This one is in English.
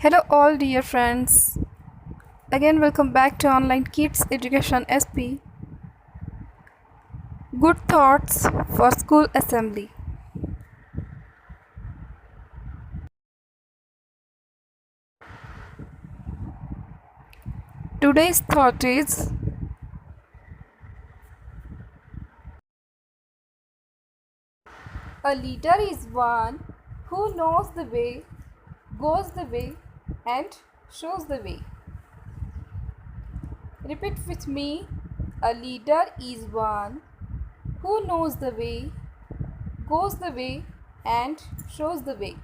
Hello, all dear friends. Again, welcome back to Online Kids Education SP. Good thoughts for school assembly. Today's thought is a leader is one who knows the way, goes the way, and shows the way. Repeat with me. A leader is one who knows the way, goes the way, and shows the way.